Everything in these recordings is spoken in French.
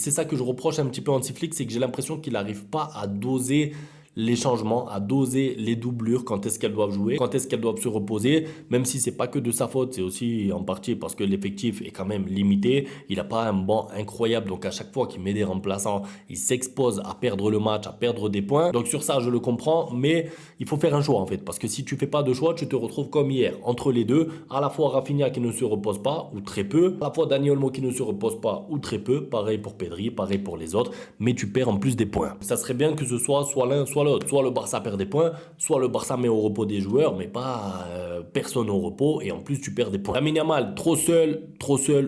c'est ça que je reproche un petit peu à Hansi Flick, c'est que j'ai l'impression qu'il n'arrive pas à doser les changements, à doser les doublures, quand est-ce qu'elles doivent jouer, quand est-ce qu'elles doivent se reposer, même si c'est pas que de sa faute, c'est aussi en partie parce que l'effectif est quand même limité. Il n'a pas un banc incroyable, donc à chaque fois qu'il met des remplaçants, il s'expose à perdre le match, à perdre des points. Donc sur ça, je le comprends, mais il faut faire un choix en fait, parce que si tu fais pas de choix, tu te retrouves comme hier, entre les deux, à la fois Rafinha qui ne se repose pas, ou très peu, à la fois Dani Olmo qui ne se repose pas, ou très peu, pareil pour Pedri, pareil pour les autres, mais tu perds en plus des points. Ça serait bien que ce soit l'un, soit l'autre. Soit le Barça perd des points, soit le Barça met au repos des joueurs, mais pas personne au repos, et en plus tu perds des points. Lamine Yamal, trop seul,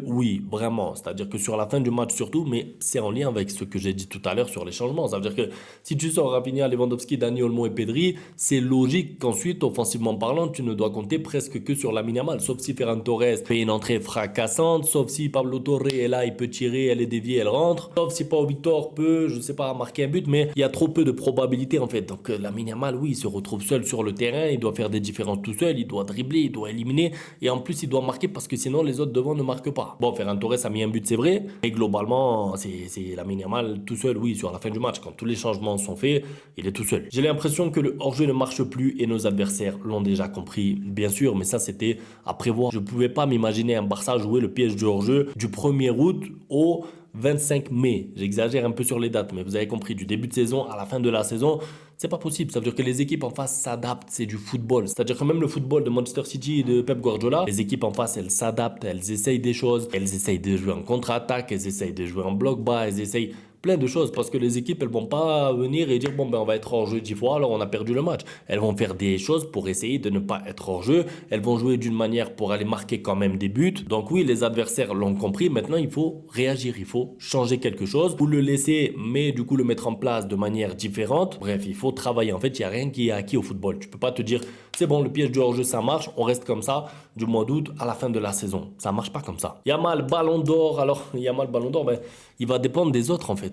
oui, vraiment. C'est-à-dire que sur la fin du match surtout, mais c'est en lien avec ce que j'ai dit tout à l'heure sur les changements. Ça veut dire que si tu sors Rafinha, Lewandowski, Dani Olmo et Pedri, c'est logique qu'ensuite, offensivement parlant, tu ne dois compter presque que sur Lamine Yamal, sauf si Ferran Torres fait une entrée fracassante, sauf si Pablo Torre est là, il peut tirer, elle est déviée, elle rentre, sauf si Pau Victor peut, je sais pas, marquer un but, mais il y a trop peu de probabilités en fait. Donc Lamine Yamal, oui, il se retrouve seul sur le terrain, il doit faire des différences tout seul, il doit dribbler, il doit éliminer, et en plus il doit marquer parce que sinon les autres devant ne marquent pas. Bon, Ferran Torres a mis un but, c'est vrai, mais globalement, c'est Lamine Yamal tout seul, oui, sur la fin du match, quand tous les changements sont faits, il est tout seul. J'ai l'impression que le hors-jeu ne marche plus et nos adversaires l'ont déjà compris, bien sûr, mais ça c'était à prévoir. Je pouvais pas m'imaginer un Barça jouer le piège du hors-jeu du 1er août au 25 mai. J'exagère un peu sur les dates, mais vous avez compris, du début de saison à la fin de la saison, c'est pas possible. Ça veut dire que les équipes en face s'adaptent, c'est du football. C'est-à-dire que même le football de Manchester City et de Pep Guardiola, les équipes en face, elles s'adaptent, elles essayent des choses, elles essayent de jouer en contre-attaque, elles essayent de jouer en bloc bas, elles essayent plein de choses parce que les équipes, elles vont pas venir et dire bon ben on va être hors jeu 10 fois alors on a perdu le match. Elles vont faire des choses pour essayer de ne pas être hors jeu. Elles vont jouer d'une manière pour aller marquer quand même des buts. Donc oui, les adversaires l'ont compris. Maintenant, il faut réagir, il faut changer quelque chose ou le laisser, mais du coup le mettre en place de manière différente. Bref, il faut travailler. En fait, il y a rien qui est acquis au football. Tu peux pas te dire c'est bon, le piège du hors jeu ça marche, on reste comme ça du mois d'août à la fin de la saison. Ça marche pas comme ça. Yamal Ballon d'Or. Alors Yamal Ballon d'Or, ben il va dépendre des autres en fait.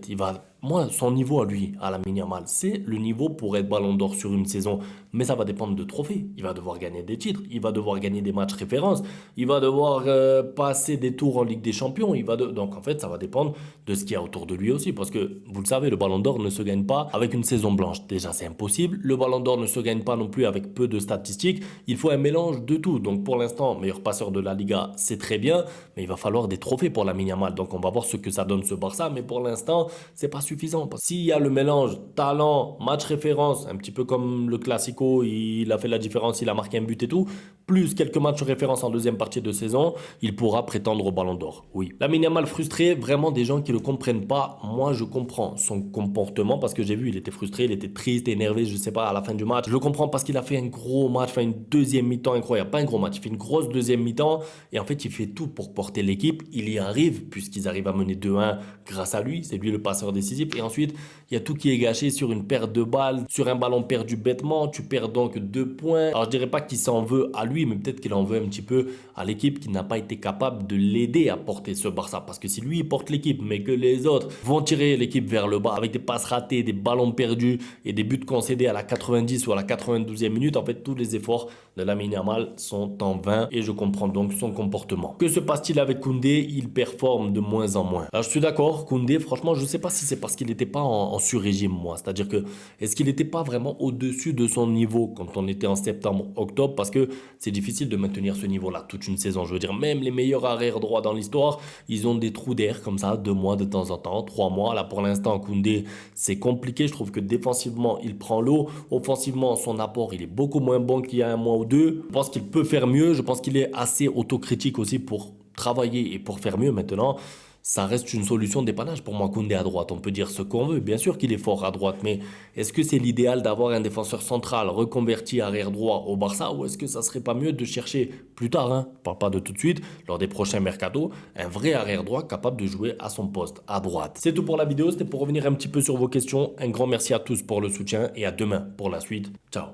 Moi, son niveau à lui, à Lamine Yamal, c'est le niveau pour être Ballon d'Or sur une saison. Mais ça va dépendre de trophées. Il va devoir gagner des titres, il va devoir gagner des matchs références, il va devoir passer des tours en Ligue des Champions. Donc en fait, ça va dépendre de ce qu'il y a autour de lui aussi. Parce que, vous le savez, le Ballon d'Or ne se gagne pas avec une saison blanche. Déjà, c'est impossible. Le Ballon d'Or ne se gagne pas non plus avec peu de statistiques. Il faut un mélange de tout. Donc pour l'instant, meilleur passeur de la Liga, c'est très bien. Mais il va falloir des trophées pour Lamine Yamal. Donc on va voir ce que ça donne ce Barça. Mais pour l'instant, c'est pas suffisant. S'il y a le mélange talent, match référence, un petit peu comme le Classico, il a fait la différence, il a marqué un but et tout, plus quelques matchs référence en deuxième partie de saison, il pourra prétendre au Ballon d'Or. Oui. Lamine Yamal frustré, vraiment des gens qui ne le comprennent pas. Moi, je comprends son comportement parce que j'ai vu, il était frustré, il était triste, énervé, je sais pas, à la fin du match. Je le comprends parce qu'il a fait un gros match, enfin une deuxième mi-temps incroyable. Pas un gros match, il fait une grosse deuxième mi-temps et en fait, il fait tout pour porter l'équipe. Il y arrive puisqu'ils arrivent à mener 2-1 grâce à lui. C'est lui le passeur décisif. Et ensuite, il y a tout qui est gâché sur une perte de balles, sur un ballon perdu bêtement. Tu perds donc 2 points. Alors, je dirais pas qu'il s'en veut à lui, mais peut-être qu'il en veut un petit peu à l'équipe qui n'a pas été capable de l'aider à porter ce Barça. Parce que si lui, il porte l'équipe, mais que les autres vont tirer l'équipe vers le bas avec des passes ratées, des ballons perdus et des buts concédés à la 90 ou à la 92e minute, en fait, tous les efforts de Lamine Yamal sont en vain et je comprends donc son comportement. Que se passe-t-il avec Koundé? Il performe de moins en moins. Alors, je suis d'accord, Koundé, franchement, je sais pas si c'est parce qu'il n'était pas en sur-régime, moi. C'est-à-dire que, est-ce qu'il n'était pas vraiment au-dessus de son niveau quand on était en septembre, octobre? Parce que c'est difficile de maintenir ce niveau-là toute une saison. Je veux dire, même les meilleurs arrières droits dans l'histoire, ils ont des trous d'air comme ça, 2 mois de temps en temps, 3 mois. Là, pour l'instant, Koundé, c'est compliqué. Je trouve que défensivement, il prend l'eau. Offensivement, son apport, il est beaucoup moins bon qu'il y a un mois ou deux. Je pense qu'il peut faire mieux. Je pense qu'il est assez autocritique aussi pour travailler et pour faire mieux maintenant. Ça reste une solution de dépannage pour moi, Koundé à droite. On peut dire ce qu'on veut. Bien sûr qu'il est fort à droite, mais est-ce que c'est l'idéal d'avoir un défenseur central reconverti arrière droit au Barça ou est-ce que ça serait pas mieux de chercher plus tard, hein, je parle pas de tout de suite, lors des prochains mercatos, un vrai arrière droit capable de jouer à son poste, à droite. C'est tout pour la vidéo. C'était pour revenir un petit peu sur vos questions. Un grand merci à tous pour le soutien et à demain pour la suite. Ciao.